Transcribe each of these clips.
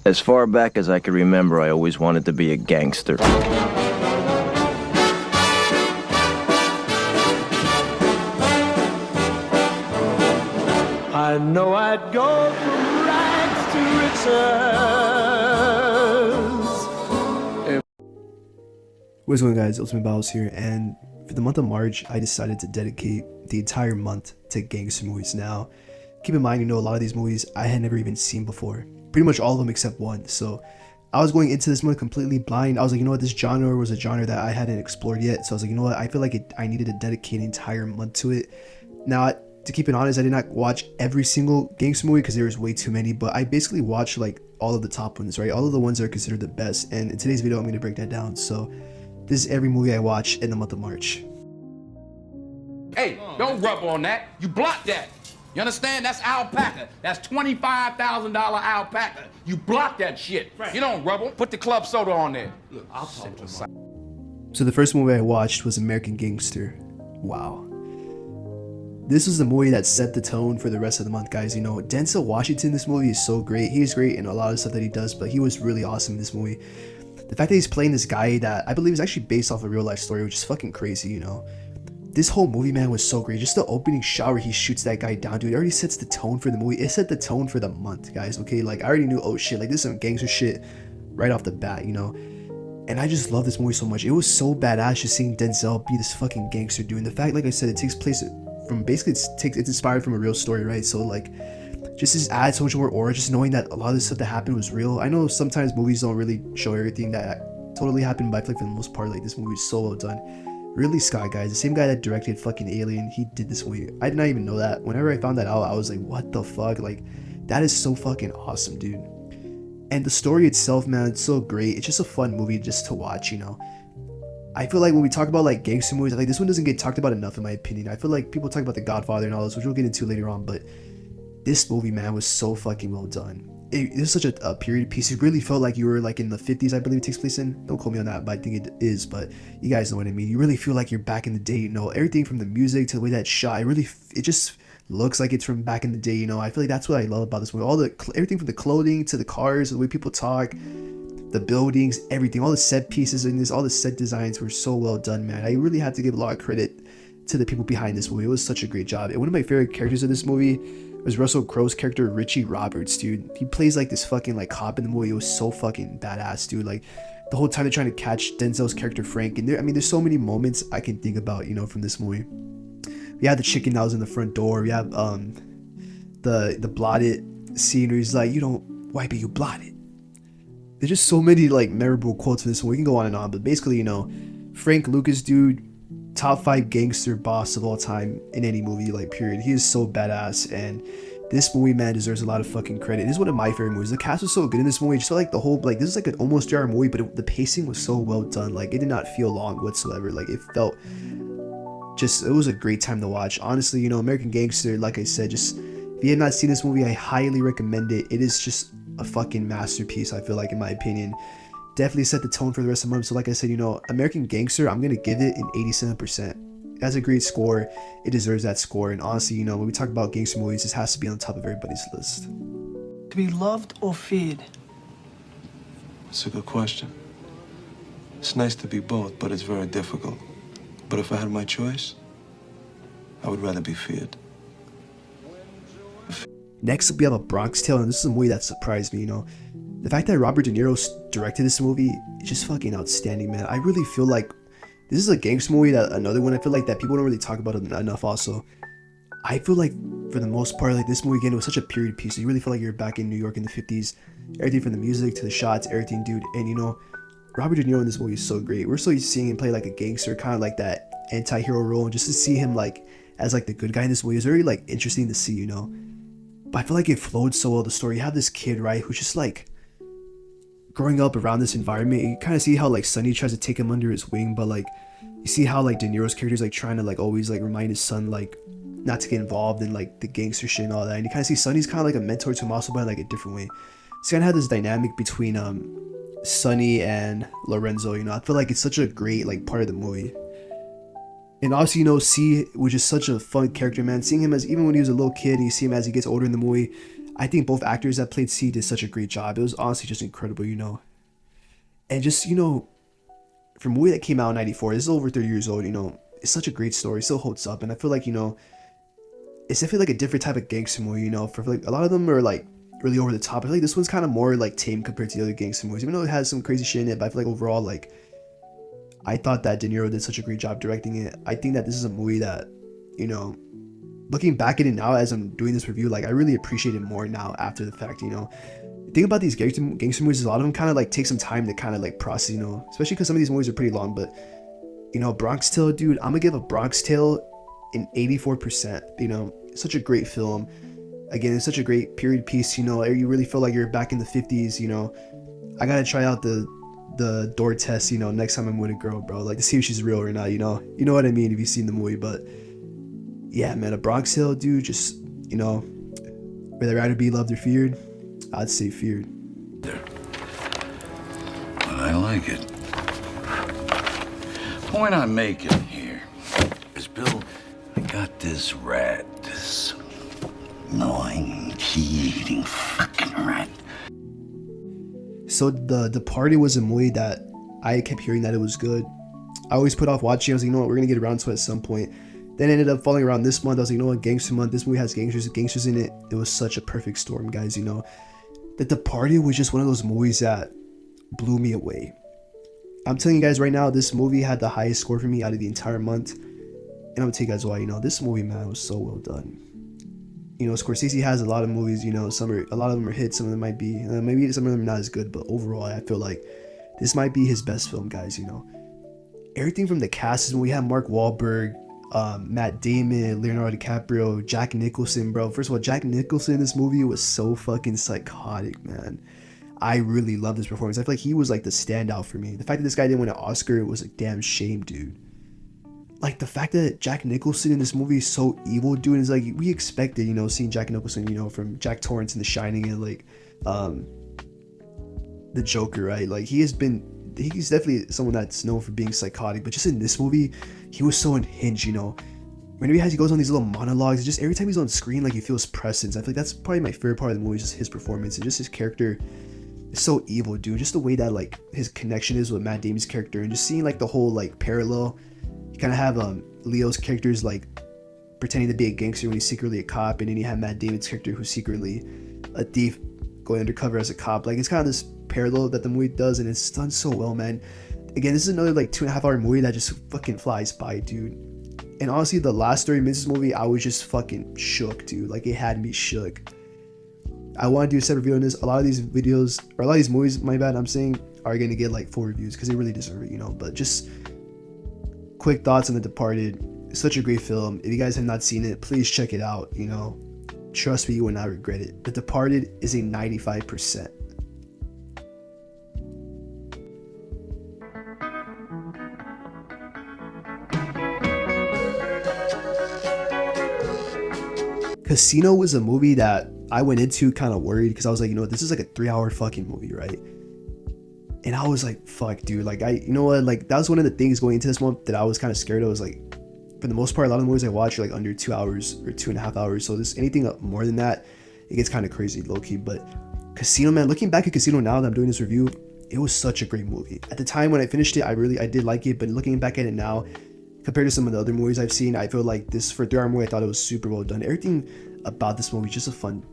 As far back as I can remember, I always wanted to be a gangster. I know I'd go from rags to riches. What's going on, guys? Ultimate Battles here, and for the month of March, I decided to dedicate the entire month to gangster movies. Now, keep in mind, a lot of these movies I had never even seen before. Pretty much all of them except one. So I was going into this month completely blind. I was like, you know what, this genre was a genre that I hadn't explored yet. So I was like, you know what, I feel like I needed to dedicate an entire month to it. Now, to keep it honest, I did not watch every single gangster movie because there was way too many, but I basically watched like all of the top ones, right? All of the ones that are considered the best. And in today's video, I'm going to break that down. So this is every movie I watched in the month of March. Hey, don't rub on that. You block that. You understand? That's alpaca. That's $25,000 alpaca. You block that shit. Right. You don't rubble. Put the club soda on there. Look, I'll talk to side. So the first movie I watched was American Gangster. Wow. This was the movie that set the tone for the rest of the month, guys. Denzel Washington in this movie is so great. He's great in a lot of stuff that he does, but he was really awesome in this movie. The fact that he's playing this guy that I believe is actually based off a real life story, which is fucking crazy, This whole movie, man, was so great. Just the opening shot where he shoots that guy down, dude, it already sets the tone for the movie. It set the tone for the month, guys, okay? Like, I already knew, oh shit, like, this is some gangster shit right off the bat, And I just love this movie so much. It was so badass just seeing Denzel be this fucking gangster, dude. And the fact, like I said, it takes place from, basically, it's inspired from a real story, right? So, like, just adds so much more aura, just knowing that a lot of this stuff that happened was real. I know sometimes movies don't really show everything that totally happened, but I feel like for the most part, like, this movie is so well done. Ridley Scott, guys, the same guy that directed fucking Alien, he did this movie. I did not even know that. Whenever I found that out, I was like, what the fuck? Like, that is so fucking awesome, dude. And the story itself, man, it's so great. It's just a fun movie just to watch, I feel like when we talk about like gangster movies, like this one doesn't get talked about enough in my opinion. I feel like people talk about The Godfather and all this, which we'll get into later on, but this movie, man, was so fucking well done. It is such a period piece. It really felt like you were like in the 50s, I believe it takes place in. Don't quote me on that, but I think it is. But you guys know what I mean. You really feel like you're back in the day. Everything from the music to the way that shot. It just looks like it's from back in the day. I feel like that's what I love about this movie. Everything from the clothing to the cars, the way people talk, the buildings, everything. All the set pieces in this, all the set designs were so well done, man. I really have to give a lot of credit to the people behind this movie. It was such a great job. And one of my favorite characters of this movie was Russell Crowe's character, Richie Roberts, dude. He plays like this fucking like cop in the movie. It was so fucking badass, dude. Like the whole time they're trying to catch Denzel's character Frank, and there's so many moments I can think about, from this movie. We have the chicken that was in the front door. We have the blotted scene where he's like, "You don't wipe it, you blot it." There's just so many like memorable quotes in this one. We can go on and on, but basically, Frank Lucas, dude, top 5 gangster boss of all time in any movie, like, period. He is so badass, and this movie, man, deserves a lot of fucking credit. This is one of my favorite movies. The cast was so good in this movie. Just felt like the whole, like, this is like an almost 2-hour movie, but the pacing was so well done. Like, it did not feel long whatsoever. Like, it felt it was a great time to watch. Honestly, American Gangster, like I said, just, if you have not seen this movie, I highly recommend it. It is just a fucking masterpiece, I feel like, in my opinion. Definitely set the tone for the rest of the month. So like I said, American Gangster, I'm gonna give it an 87%. It has a great score. It deserves that score. And honestly, when we talk about gangster movies, this has to be on top of everybody's list. To be loved or feared? That's a good question. It's nice to be both, but it's very difficult. But if I had my choice, I would rather be feared. Next up, we have A Bronx Tale, and this is a movie that surprised me, The fact that Robert De Niro directed this movie is just fucking outstanding, man. I really feel like this is a gangster movie, that another one I feel like that people don't really talk about enough also. I feel like, for the most part, like, this movie, again, it was such a period piece. So you really feel like you're back in New York in the 50s. Everything from the music to the shots, everything, dude. And, Robert De Niro in this movie is so great. We're so used to seeing him play like a gangster, kind of like that anti-hero role. And just to see him, like, as, like, the good guy in this movie is very, like, interesting to see, But I feel like it flowed so well, the story. You have this kid, right, who's just, like, growing up around this environment. You kind of see how, like, Sonny tries to take him under his wing, but, like, you see how, like, De Niro's character is, like, trying to, like, always, like, remind his son, like, not to get involved in, like, the gangster shit and all that. And you kind of see Sonny's kind of like a mentor to him also, but like a different way. So you kind of have this dynamic between Sonny and Lorenzo. I feel like it's such a great, like, part of the movie. And obviously, C, which is such a fun character, man. Seeing him as, even when he was a little kid, and you see him as he gets older in the movie, I think both actors that played C did such a great job. It was honestly just incredible, you know. And just, you know, for a movie that came out in 94, this is over 30 years old, you know, it's such a great story. It still holds up. And I feel like, you know, it's definitely like a different type of gangster movie, you know. For like a lot of them are like really over the top. I feel like this one's kind of more like tame compared to the other gangster movies, even though it has some crazy shit in it. But I feel like overall, like, I thought that De Niro did such a great job directing it. I think that this is a movie that, you know, looking back at it now as I'm doing this review, like, I really appreciate it more now after the fact, you know. The thing about these gangster movies is a lot of them kind of like take some time to kind of like process, you know, especially because some of these movies are pretty long. But, you know, Bronx Tale, dude, I'm gonna give a Bronx Tale an 84%, you know. It's such a great film. Again, it's such a great period piece, you know. You really feel like you're back in the 50s, you know. I gotta try out the door test, you know, next time I'm with a girl, bro, like to see if she's real or not, you know what I mean if you've seen the movie. But yeah, man, a Bronx Tale, dude, just, you know, whether rather be loved or feared, I'd say feared. But I like it. Point I'm making here is, Bill, I got this rat, this gnawing, key-eating fucking rat. So the Departed was a movie that I kept hearing that it was good. I always put off watching. I was like, you know what, we're gonna get around to it at some point. Then it ended up falling around this month. I was like, you know what, Gangster month. This movie has gangsters in it. It was such a perfect storm, guys. You know, The Departed was just one of those movies that blew me away. I'm telling you guys right now, this movie had the highest score for me out of the entire month. And I'm gonna tell you guys why. You know, this movie, man, was so well done. You know, Scorsese has a lot of movies, you know, a lot of them are hits, some of them might be, maybe some of them are not as good, but overall, I feel like this might be his best film, guys, you know. Everything from the cast, we have Mark Wahlberg, Matt Damon, Leonardo DiCaprio, Jack Nicholson, bro. First of all, Jack Nicholson in this movie was so fucking psychotic, man. I really love this performance. I feel like he was like the standout for me. The fact that this guy didn't win an Oscar was a damn shame, dude. Like, the fact that Jack Nicholson in this movie is so evil, dude, is like, we expected, you know, seeing Jack Nicholson, you know, from Jack Torrance in The Shining and like the Joker, right? Like, he's definitely someone that's known for being psychotic, but just in this movie, he was so unhinged, you know. Whenever he goes on these little monologues, just every time he's on screen, like, you feel his presence. I feel like that's probably my favorite part of the movie, just his performance and just his character. It's so evil, dude. Just the way that like his connection is with Matt Damon's character, and just seeing like the whole like parallel. You kind of have Leo's characters like pretending to be a gangster when he's secretly a cop, and then you have Matt Damon's character who's secretly a thief going undercover as a cop. Like, it's kind of this parallel that the movie does, and it's done so well, man. Again, this is another like 2.5 hour movie that just fucking flies by, dude. And honestly, the last 30 minutes of this movie, I was just fucking shook, dude. Like, it had me shook. I want to do a separate video on this. A lot of these videos, or a lot of these movies, my bad, I'm saying, are going to get like full reviews because they really deserve it, you know. But just quick thoughts on The Departed. It's such a great film. If you guys have not seen it, please check it out, you know. Trust me, you will not regret it. The Departed is a 95%. Casino was a movie that I went into kind of worried because I was like, you know what, this is like a 3-hour fucking movie, right? And I was like, fuck, dude, like, you know what, like, that was one of the things going into this month that I was kind of scared of. Was like, for the most part, a lot of the movies I watch are like under 2 hours or 2.5 hours. So this anything more than that, it gets kind of crazy, low key. But Casino, man, looking back at Casino now that I'm doing this review, it was such a great movie. At the time when I finished it, I did like it. But looking back at it now, compared to some of the other movies I've seen, I feel like this, for a 3-hour movie, I thought it was super well done. Everything about this movie, just a fun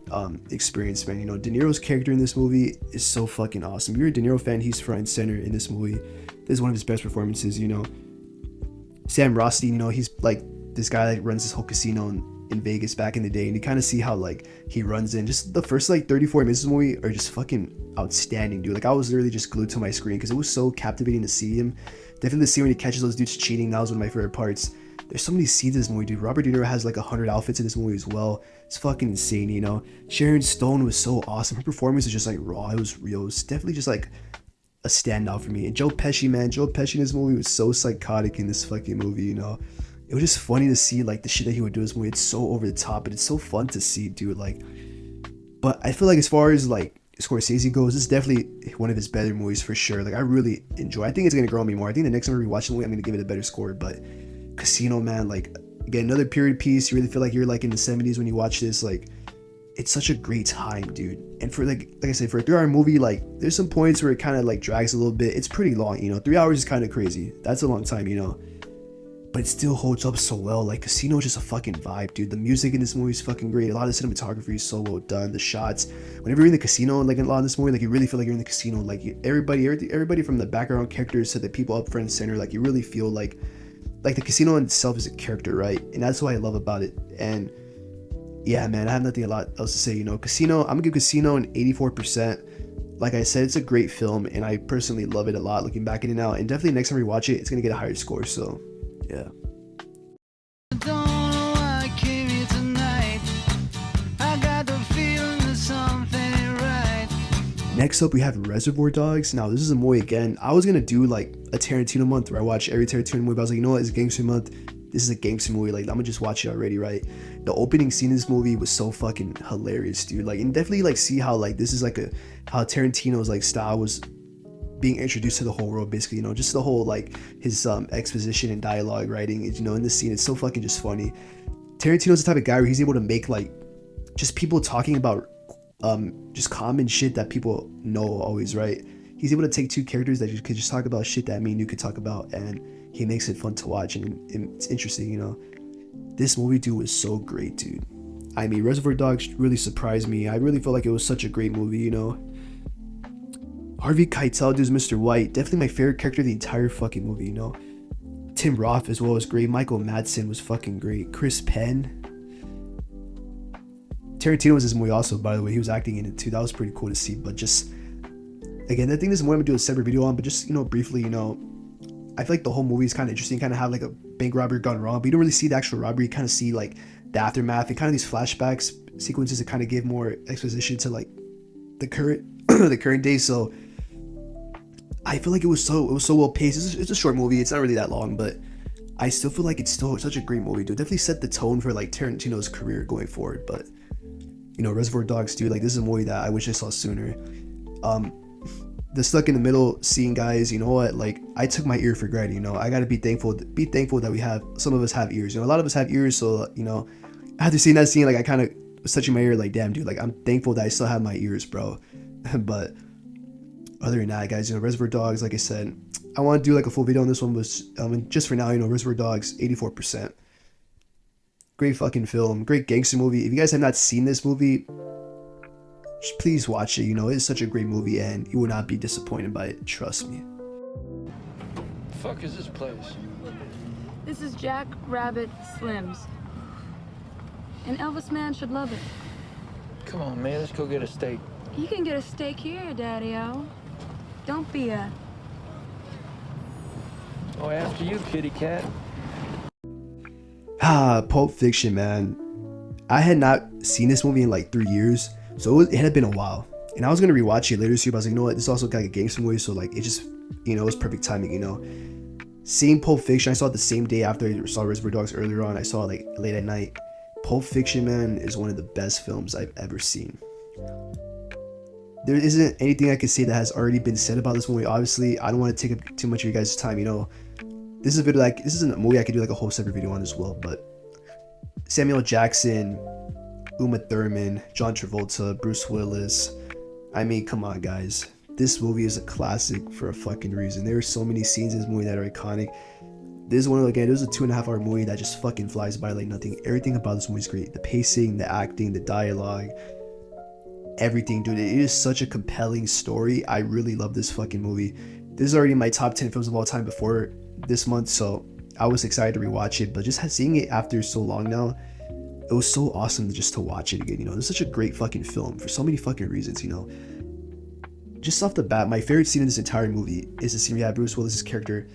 experience, man. You know, De Niro's character in this movie is so fucking awesome. If you're a De Niro fan, he's front and center in this movie. This is one of his best performances, you know. Sam Rothstein, you know, he's like this guy that runs this whole casino in Vegas back in the day, and you kind of see how like he runs in. Just the first like 34 minutes of the movie are just fucking outstanding, dude. Like, I was literally just glued to my screen because it was so captivating to see him. Definitely the scene when he catches those dudes cheating, that was one of my favorite parts. There's so many scenes in this movie, dude. Robert De Niro has like 100 outfits in this movie as well. It's fucking insane, you know. Sharon Stone was so awesome. Her performance is just like raw. It was real. It's definitely just like a standout for me. And Joe Pesci, man. Joe Pesci in this movie was so psychotic in this fucking movie, you know. It was just funny to see like the shit that he would do in this movie. It's so over the top, but it's so fun to see, dude. Like, but I feel like as far as like Scorsese goes, this is definitely one of his better movies for sure. Like, I really enjoy. I think it's gonna grow on me more. I think the next time we watch the movie, I'm gonna give it a better score. But Casino, man, like, again, another period piece. You really feel like you're like in the 70s when you watch this. Like, it's such a great time, dude. And for like I said, for a 3-hour movie, like there's some points where it kind of like drags a little bit. It's pretty long, you know. 3 hours is kind of crazy. That's a long time, you know. But it still holds up so well. Like Casino is just a fucking vibe, dude. The music in this movie is fucking great. A lot of the cinematography is so well done. The shots, whenever you're in the casino, like in a lot of this movie, like you really feel like you're in the casino. Like everybody from the background characters to the people up front and center, like you really feel like the casino in itself is a character, right? And that's what I love about it. And yeah, man, I have nothing a lot else to say. You know, Casino, I'm gonna give Casino an 84%. Like I said, it's a great film, and I personally love it a lot. Looking back at it now, and definitely next time we watch it, it's gonna get a higher score. So yeah. Next up, we have Reservoir Dogs. Now, this is a movie again. I was gonna do like a Tarantino month where I watch every Tarantino movie, but I was like, you know what? It's Gangster month. This is a gangster movie. Like, I'm gonna just watch it already, right? The opening scene in this movie was so fucking hilarious, dude. Like, and definitely like see how like this is like how Tarantino's like style was being introduced to the whole world, basically. You know, just the whole like his exposition and dialogue writing. You know, in this scene, it's so fucking just funny. Tarantino's the type of guy where he's able to make like just people talking about just common shit that people know always, right? He's able to take two characters that you could just talk about shit that me and you could talk about, and he makes it fun to watch, and it's interesting, you know. This movie, dude, was so great, dude. I mean, Reservoir Dogs really surprised me. I really felt like it was such a great movie, you know. Harvey Keitel, dude's Mr. White, definitely my favorite character of the entire fucking movie, you know. Tim Roth as well was great. Michael Madsen was fucking great. Chris Penn. Tarantino was this movie also, by the way. He was acting in it too. That was pretty cool to see. But just, again, I think this is more I'm gonna do a separate video on, but just, you know, briefly, you know, I feel like the whole movie is kind of interesting. Kind of have like a bank robbery gone wrong, but you don't really see the actual robbery. You kind of see like the aftermath and kind of these flashbacks sequences that kind of give more exposition to like the current the current day. So I feel like it was so well paced. It's a short movie. It's not really that long, but I still feel like it's still such a great movie, dude. Definitely set the tone for like Tarantino's career going forward. But you know, Reservoir Dogs, dude, like this is a movie that I wish I saw sooner. The stuck in the middle scene, guys, you know what? Like I took my ear for granted, you know. I gotta be thankful that we have, some of us have ears. You know, a lot of us have ears, so you know, after seeing that scene, like I kind of was touching my ear, like damn, dude, like I'm thankful that I still have my ears, bro. But other than that, guys, you know, Reservoir Dogs, like I said, I want to do like a full video on this one, was just for now, you know, Reservoir Dogs, 84%. Great fucking film, great gangster movie. If you guys have not seen this movie, just please watch it. You know, it's such a great movie, and you will not be disappointed by it. Trust me. The fuck is this place? This is Jack Rabbit Slim's. An Elvis man should love it. Come on, man, let's go get a steak. You can get a steak here, Daddy-O. Don't be a... Oh, after you, kitty cat. Pulp Fiction, man. I had not seen this movie in like 3 years, so it had been a while. And I was gonna rewatch it later this year, but I was like, you know what? This is also like a gangster movie, so like it just, you know, it was perfect timing, you know. Seeing Pulp Fiction, I saw it the same day after I saw Reservoir Dogs earlier on. I saw it like late at night. Pulp Fiction, man, is one of the best films I've ever seen. There isn't anything I could say that has already been said about this movie. Obviously, I don't want to take up too much of your guys' time, you know. This is a video like, this isn't a movie I could do like a whole separate video on as well, but Samuel Jackson, Uma Thurman, John Travolta, Bruce Willis. I mean, come on, guys. This movie is a classic for a fucking reason. There are so many scenes in this movie that are iconic. This is one of, again, it was a 2.5 hour movie that just fucking flies by like nothing. Everything about this movie is great. The pacing, the acting, the dialogue, everything, dude. It is such a compelling story. I really love this fucking movie. This is already in my top 10 films of all time before this month, so I was excited to rewatch it. But just seeing it after so long now, it was so awesome just to watch it again. You know, it's such a great fucking film for so many fucking reasons. You know, just off the bat, my favorite scene in this entire movie is the scene we have Bruce Willis's character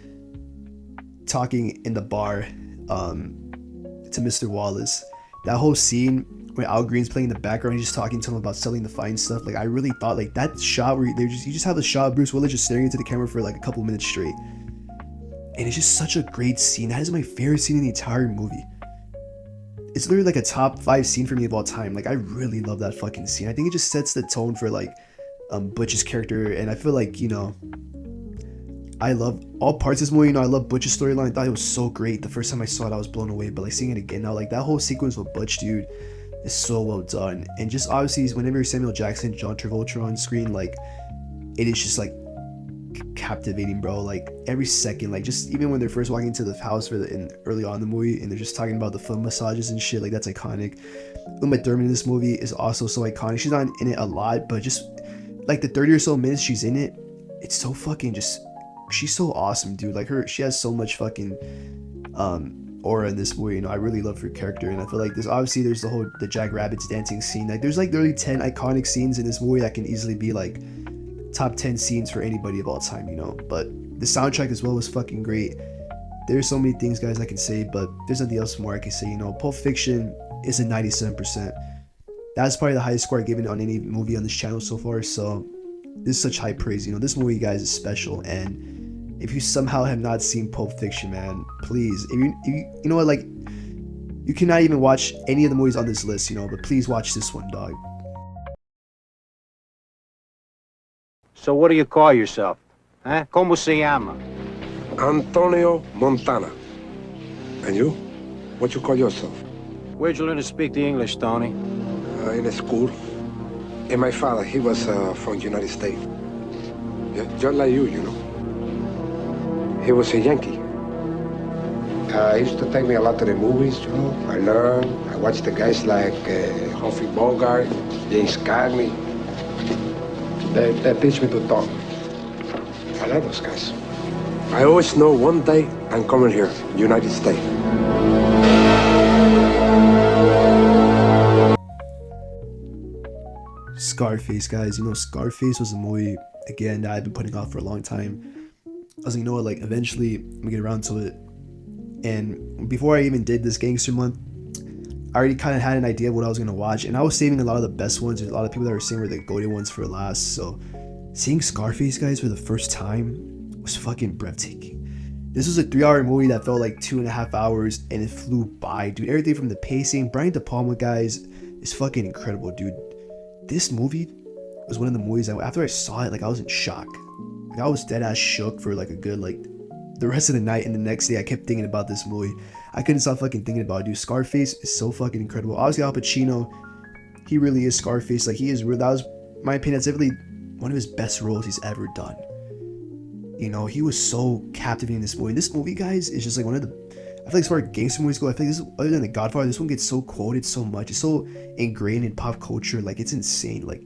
talking in the bar to Mr. Wallace. That whole scene where Al Green's playing in the background, he's just talking to him about selling the fine stuff. Like I really thought like that shot where you just have a shot of Bruce Willis just staring into the camera for like a couple minutes straight, and it's just such a great scene. That is my favorite scene in the entire movie. It's literally like a top 5 scene for me of all time. Like I really love that fucking scene. I think it just sets the tone for like Butch's character, and I feel like, you know, I love all parts of this movie. You know, I love Butch's storyline. I thought it was so great. The first time I saw it, I was blown away. But like seeing it again now, like that whole sequence with Butch, dude, is so well done. And just obviously whenever Samuel Jackson, John Travolta are on screen, like it is just like captivating, bro. Like every second, like just even when they're first walking into the house early on in the movie and they're just talking about the foot massages and shit, like that's iconic. Uma Thurman in this movie is also so iconic. She's not in it a lot, but just like the 30 or so minutes she's in it, it's so fucking just, she's so awesome, dude. Like she has so much fucking aura in this movie. You know, I really love her character, and I feel like there's the Jack Rabbit's dancing scene. Like there's like literally 10 iconic scenes in this movie that can easily be like top 10 scenes for anybody of all time, you know. But the soundtrack as well was fucking great. There's so many things, guys, I can say, but there's nothing else more I can say. You know, Pulp Fiction is a 97%. That's probably the highest score I've given on any movie on this channel so far. So this is such high praise. You know, this movie, guys, is special. And if you somehow have not seen Pulp Fiction, man, please, if you know what, like, you cannot even watch any of the movies on this list, you know, but please watch this one, dog. So what do you call yourself? Huh? ¿Cómo se llama? Antonio Montana. And you? What you call yourself? Where'd you learn to speak the English, Tony? In a school. And my father, he was from the United States. Just like you know. He was a Yankee. He used to take me a lot to the movies, you know. I learned. I watched the guys like Humphrey Bogart, James Cagney. They teach me to talk. I love those guys. I always know one day I'm coming here, United States. Scarface, guys. You know, Scarface was a movie, again, that I've been putting off for a long time. I was like, you know what, like, eventually I'm gonna get around to it. And before I even did this Gangster month, I already kind of had an idea of what I was gonna watch, and I was saving a lot of the best ones. There's a lot of people that were saying were the goated ones for last. So seeing Scarface, guys, for the first time was fucking breathtaking. This was a 3-hour movie that felt like 2.5 hours, and it flew by, dude. Everything from the pacing, Brian De Palma, guys, is fucking incredible, dude. This movie was one of the movies that after I saw it, like, I was in shock. Like, I was dead ass shook for like a good, like, the rest of the night, and the next day I kept thinking about this movie. I couldn't stop fucking thinking about it, dude. Scarface is so fucking incredible. Obviously, Al Pacino, he really is Scarface. Like, he is real. That was, my opinion, that's definitely one of his best roles he's ever done. You know, he was so captivating in this movie. This movie, guys, is just like one of the, I feel like as far as gangster movies go, I feel like this, other than The Godfather, this one gets so quoted so much. It's so ingrained in pop culture. Like, it's insane. Like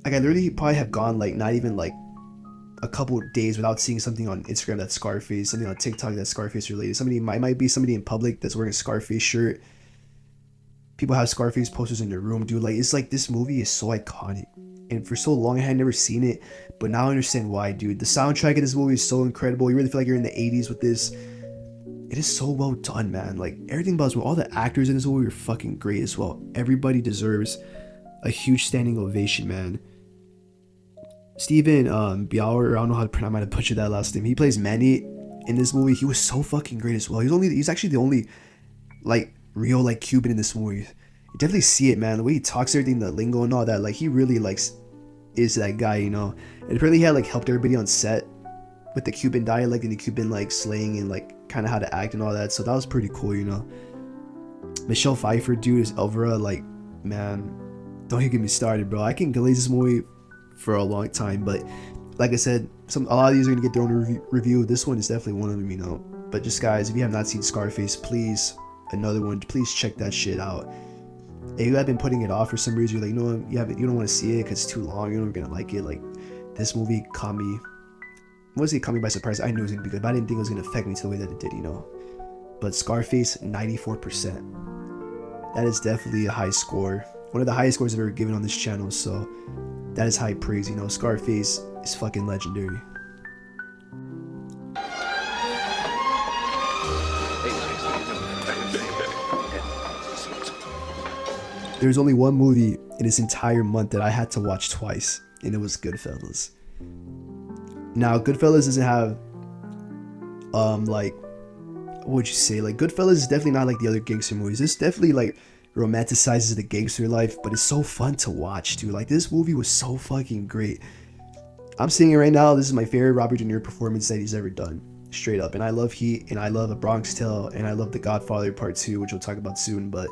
I literally probably have gone like not even like a couple of days without seeing something on Instagram that's Scarface, something on TikTok that's Scarface related. Somebody might be somebody in public that's wearing a Scarface shirt. People have Scarface posters in their room, dude. Like, it's like this movie is so iconic, and for so long I had never seen it, but now I understand why, dude. The soundtrack of this movie is so incredible. You really feel like you're in the 80s with this. It is so well done, man. Like, everything about this movie, all the actors in this movie are fucking great as well. Everybody deserves a huge standing ovation, man. Steven Bauer, I don't know how to pronounce, I might have butchered that last name. He plays Manny in this movie. He was so fucking great as well. He's actually the only like real like Cuban in this movie. You definitely see it, man. The way he talks, everything, the lingo and all that. Like, he really likes is that guy, you know. And apparently he had like helped everybody on set with the Cuban dialect and the Cuban like slang and like kind of how to act and all that. So that was pretty cool, you know. Michelle Pfeiffer, dude, is Elvira. Like, man, don't even get me started, bro. I can glaze this movie for a long time, but like I said, a lot of these are gonna get their own review. This one is definitely one of them, you know. But just, guys, if you have not seen Scarface, please, another one, please check that shit out. If you have been putting it off for some reason, you're like, no, you don't want to see it because it's too long, you're not gonna like it. Like, this movie caught me, I wouldn't say caught me by surprise. I knew it was gonna be good, but I didn't think it was gonna affect me to the way that it did, you know. But Scarface, 94%. That is definitely a high score. One of the highest scores I've ever given on this channel, so that is high praise, you know. Scarface is fucking legendary. There's only one movie in this entire month that I had to watch twice, and it was Goodfellas. Now, Goodfellas doesn't have, like, what would you say? Like, Goodfellas is definitely not like the other gangster movies. This definitely, like, romanticizes the gangster life, but it's so fun to watch, dude. Like, this movie was so fucking great. I'm seeing it right now. This is my favorite Robert De Niro performance that he's ever done, straight up. And I love Heat, and I love A Bronx Tale, and I love The Godfather Part 2, which we'll talk about soon. But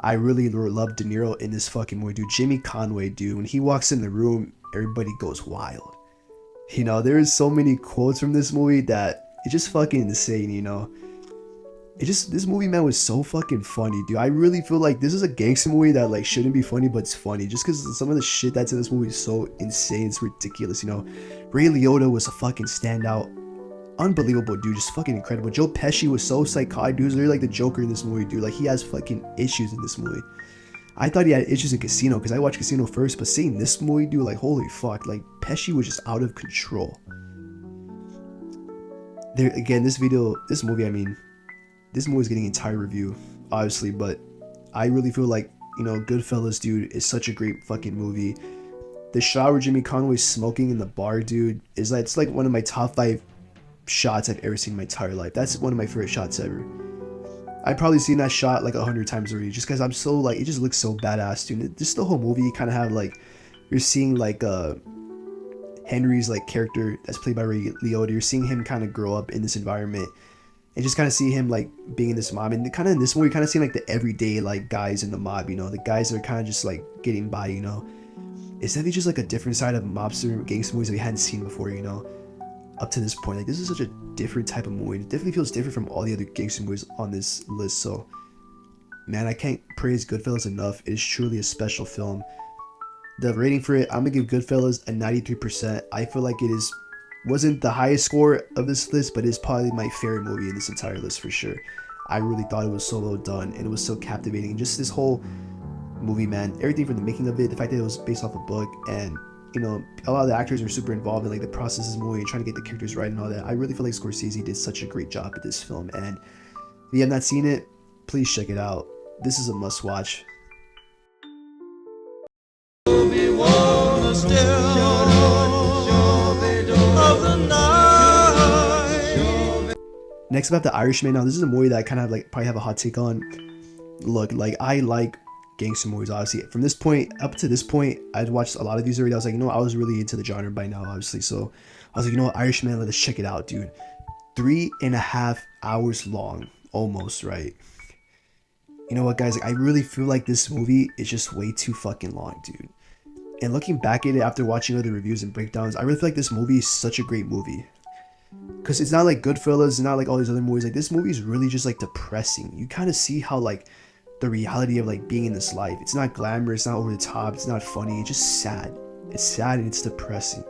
I really love De Niro in this fucking movie, dude. Jimmy Conway, dude, when he walks in the room, everybody goes wild. You know, there is so many quotes from this movie that it's just fucking insane, you know. This movie, man, was so fucking funny, dude. I really feel like this is a gangster movie that like shouldn't be funny, but it's funny just because some of the shit that's in this movie is so insane. It's ridiculous, you know. Ray Liotta was a fucking standout. Unbelievable, dude. Just fucking incredible. Joe Pesci was so psychotic, dude. He's literally like the Joker in this movie, dude. Like, he has fucking issues in this movie. I thought he had issues in Casino because I watched Casino first, but seeing this movie, dude, like, holy fuck. Like, Pesci was just out of control. There, again, this movie, I mean, this movie is getting an entire review, obviously, but I really feel like, you know, Goodfellas, dude, is such a great fucking movie. The shot where Jimmy Conway's smoking in the bar, dude, is like, it's like one of my top 5 shots I've ever seen in my entire life. That's one of my favorite shots ever. I've probably seen that shot like 100 times already, just because I'm so like, it just looks so badass, dude. Just the whole movie, you kind of have like, you're seeing like Henry's like character that's played by Ray Liotta. You're seeing him kind of grow up in this environment, and just kind of see him like being in this mob. And kind of in this movie, kind of seeing like the everyday like guys in the mob, you know, the guys that are kind of just like getting by, you know. It's definitely just like a different side of mobster gangster movies that we hadn't seen before, you know. Up to this point, like, this is such a different type of movie. It definitely feels different from all the other gangster movies on this list. So, man, I can't praise Goodfellas enough. It is truly a special film. The rating for it, I'm gonna give Goodfellas a 93%. I feel like it wasn't the highest score of this list, but it's probably my favorite movie in this entire list for sure. I really thought it was so well done, and it was so captivating. Just this whole movie, man, everything from the making of it, the fact that it was based off a book, and you know, a lot of the actors were super involved in like the process of this movie and trying to get the characters right and all that. I really feel like Scorsese did such a great job at this film, and if you have not seen it, please check it out. This is a must watch. Next up, I have The Irishman. Now, this is a movie that I kind of like probably have a hot take on. Look, like, I like gangster movies, obviously. From this point up to this point, I'd watched a lot of these already. I was like, you know, I was really into the genre by now, obviously. So I was like, you know what, Irishman, let's check it out, dude. 3.5 hours long, almost, right? You know what, guys? Like, I really feel like this movie is just way too fucking long, dude. And looking back at it after watching other reviews and breakdowns, I really feel like this movie is such a great movie. Because it's not like Goodfellas, it's not like all these other movies. Like, this movie is really just like depressing. You kind of see how like the reality of like being in this life. It's not glamorous, it's not over the top, it's not funny, it's just sad. It's sad and it's depressing.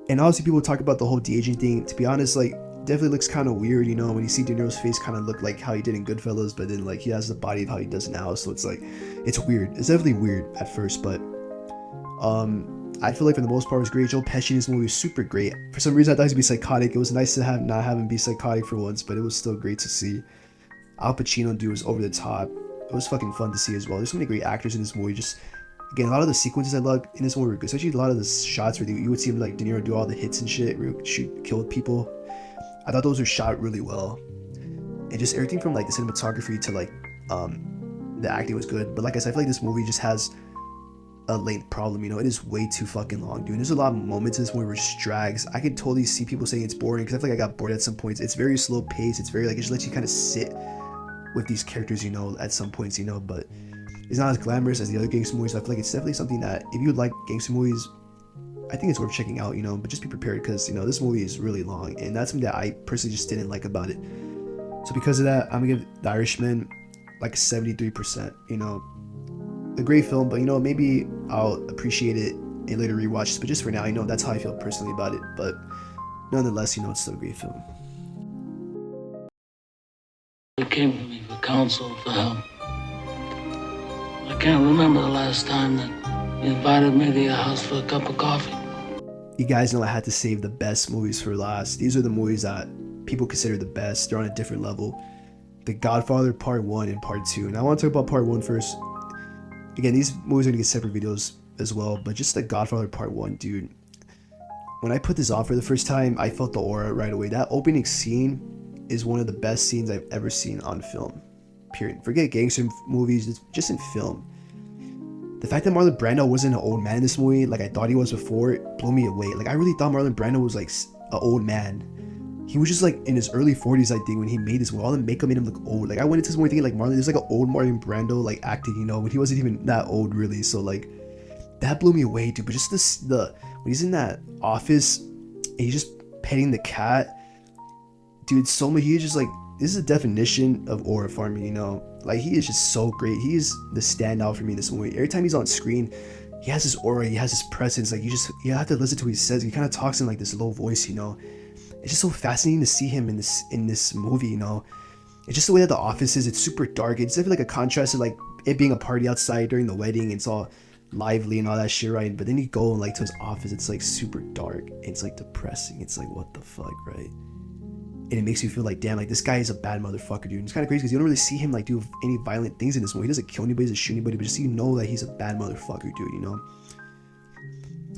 And obviously people talk about the whole de-aging thing. To be honest, like, definitely looks kind of weird, you know, when you see De Niro's face kind of look like how he did in Goodfellas, but then like he has the body of how he does now, so it's like, it's weird. It's definitely weird at first, but I feel like for the most part it was great. Joe Pesci in this movie was super great. For some reason I thought he was gonna be psychotic. It was nice to not have him be psychotic for once, but it was still great to see. Al Pacino, dude, was over the top. It was fucking fun to see as well. There's so many great actors in this movie. Just, again, a lot of the sequences I loved in this movie were good, especially a lot of the shots where you would see him like De Niro do all the hits and shit, kill people. I thought those were shot really well, and just everything from like the cinematography to like the acting was good. But like I said, I feel like this movie just has a length problem, you know. It is way too fucking long, dude. And there's a lot of moments in this movie where it just drags. I can totally see people saying it's boring, because I feel like I got bored at some points. It's very slow paced. It's very like, it just lets you kind of sit with these characters, you know, at some points, you know. But it's not as glamorous as the other gangster movies. I feel like it's definitely something that if you like gangster movies, I think it's worth checking out, you know. But just be prepared, because, you know, this movie is really long, and that's something that I personally just didn't like about it. So because of that, I'm gonna give The Irishman like 73%, you know. A great film, but, you know, maybe I'll appreciate it in later rewatches, but just for now, you know, that's how I feel personally about it. But nonetheless, you know, it's still a great film. They came to me for counsel, for help. I can't remember the last time that you invited me to your house for a cup of coffee. You guys know I had to save the best movies for last. These are the movies that people consider the best. They're on a different level. The Godfather Part 1 and Part 2. And I want to talk about Part 1 first. Again, these movies are going to get separate videos as well, but just The Godfather Part 1, dude. When I put this on for the first time, I felt the aura right away. That opening scene is one of the best scenes I've ever seen on film, period. Forget gangster movies, just in film. The fact that Marlon Brando wasn't an old man in this movie, like I thought he was before, it blew me away. Like, I really thought Marlon Brando was like an old man. he was just like in his early 40s, I think, when he made this movie. All the makeup made him look old. Like I went into this movie thinking like Marlon, there's like an old Marlon Brando like acting, you know, when he wasn't even that old really. So like that blew me away, dude. But just when he's in that office and he's just petting the cat, dude, so much. He's just like, this is a definition of aura farming, you know. Like he is just so great. He is the standout for me in this movie. Every time he's on screen, he has his aura, he has his presence. Like you have to listen to what he says. He kind of talks in like this low voice, you know. It's just so fascinating to see him in this movie, you know. It's just the way that the office is. It's super dark. It's definitely like a contrast to like it being a party outside during the wedding. It's all lively and all that shit, right? But then you go like to his office, it's like super dark. It's like depressing. It's like, what the fuck, right? And it makes you feel like, damn, like this guy is a bad motherfucker, dude. And it's kind of crazy because you don't really see him like do any violent things in this movie. He doesn't kill anybody, he doesn't shoot anybody, but just so you know that he's a bad motherfucker, dude, you know.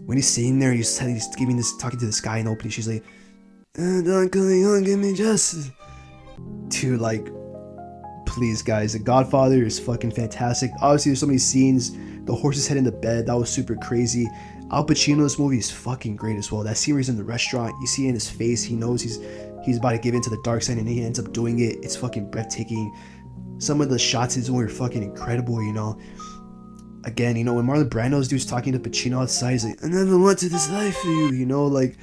When he's sitting there, he's talking to this guy in the opening, she's like, Don Corleone, give me justice. Dude, like, please, guys, The Godfather is fucking fantastic. Obviously, there's so many scenes. The horse's head in the bed, that was super crazy. Al Pacino in this movie is fucking great as well. That scene where he's in the restaurant, you see it in his face, he knows he's about to give in to the dark side, and he ends up doing it. It's fucking breathtaking. Some of the shots in this movie are fucking incredible, you know. Again, you know, when Marlon Brando's dude's talking to Pacino outside, he's like, I never wanted this life for you, you know, like,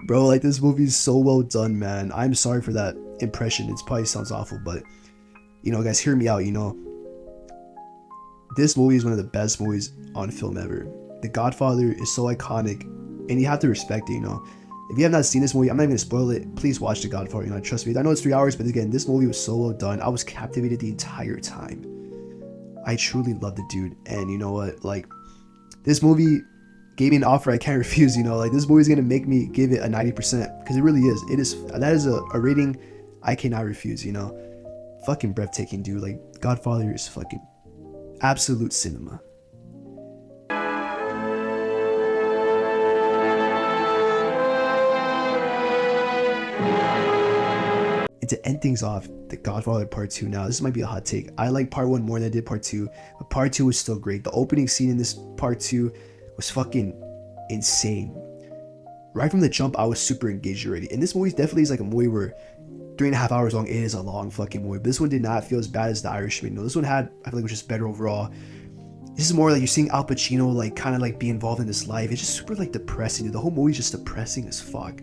bro, like, this movie is so well done, man. I'm sorry for that impression. It probably sounds awful, but, you know, guys, hear me out, you know. This movie is one of the best movies on film ever. The Godfather is so iconic, and you have to respect it, you know. If you have not seen this movie, I'm not even gonna spoil it. Please watch The Godfather, you know, trust me. I know it's 3 hours, but again, this movie was so well done. I was captivated the entire time. I truly loved it, dude. And you know what? Like, this movie gave me an offer I can't refuse, you know. Like, this movie's gonna make me give it a 90%, because it really is. That is a rating I cannot refuse, you know. Fucking breathtaking, dude. Like, Godfather is fucking absolute cinema. And to end things off, The Godfather Part 2. Now, this might be a hot take. I like Part 1 more than I did Part 2, but Part 2 was still great. The opening scene in this Part 2 was fucking insane. Right from the jump, I was super engaged already. And this movie definitely is like a movie where 3.5 hours long. It is a long fucking movie. But this one did not feel as bad as The Irishman. No, this one I feel like was just better overall. This is more like you're seeing Al Pacino like kind of like be involved in this life. It's just super like depressing, dude. The whole movie is just depressing as fuck.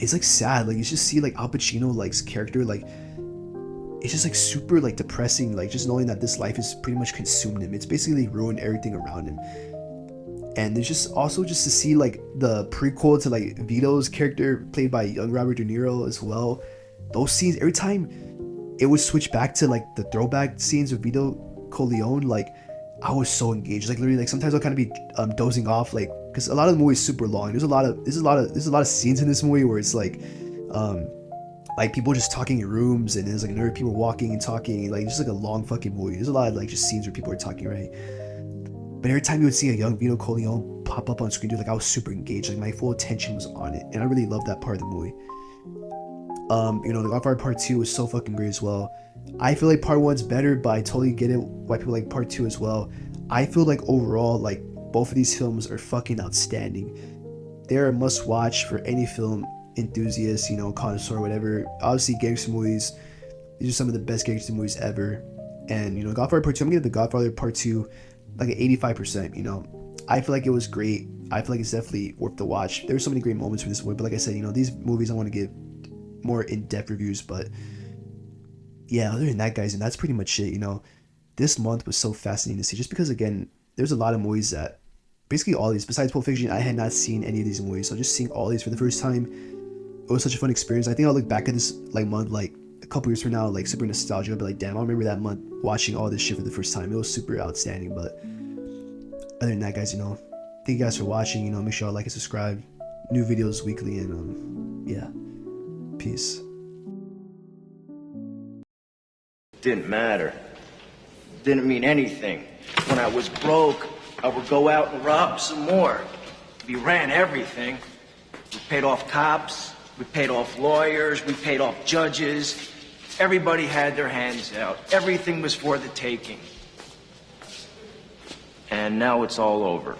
It's like sad. Like you just see like Al Pacino like's character, like it's just like super like depressing, like just knowing that this life has pretty much consumed him. It's basically ruined everything around him. And there's just also just to see like the prequel to like Vito's character played by young Robert De Niro as well. Those scenes, every time it would switch back to like the throwback scenes of Vito Corleone, like I was so engaged. Like literally, like sometimes I'll kind of be dozing off, like because a lot of the movie is super long. There's a lot of scenes in this movie where it's like people just talking in rooms, and there's like other people walking and talking, like just like a long fucking movie. There's a lot of like just scenes where people are talking, right? But every time you would see a young Vito Corleone pop up on screen, dude, like I was super engaged. Like my full attention was on it, and I really loved that part of the movie. You know, The Godfather Part 2 was so fucking great as well. I feel like Part 1's better, but I totally get it why people like Part 2 as well. I feel like overall, like both of these films are fucking outstanding. They're a must watch for any film enthusiast, you know, connoisseur, whatever. Obviously, gangster movies, these are some of the best gangster movies ever. And, you know, Godfather Part 2, I'm gonna give The Godfather Part 2 like an 85%, you know. I feel like it was great. I feel like it's definitely worth the watch. There's so many great moments for this movie, but like I said, you know, these movies I want to give more in-depth reviews, but yeah, other than that, guys, and that's pretty much it, you know. This month was so fascinating to see, just because, again, there's a lot of movies that, basically all these, besides Pulp Fiction, I had not seen any of these movies, so just seeing all these for the first time, it was such a fun experience. I think I'll look back at this, like, month, like, a couple years from now, like, super nostalgic. I'll be like, damn, I remember that month watching all this shit for the first time. It was super outstanding, but other than that, guys, you know, thank you guys for watching, you know, make sure y'all like and subscribe. New videos weekly, and, yeah. Peace. Didn't matter. Didn't mean anything. When I was broke, I would go out and rob some more. We ran everything. We paid off cops, we paid off lawyers, we paid off judges. Everybody had their hands out. Everything was for the taking. And now it's all over.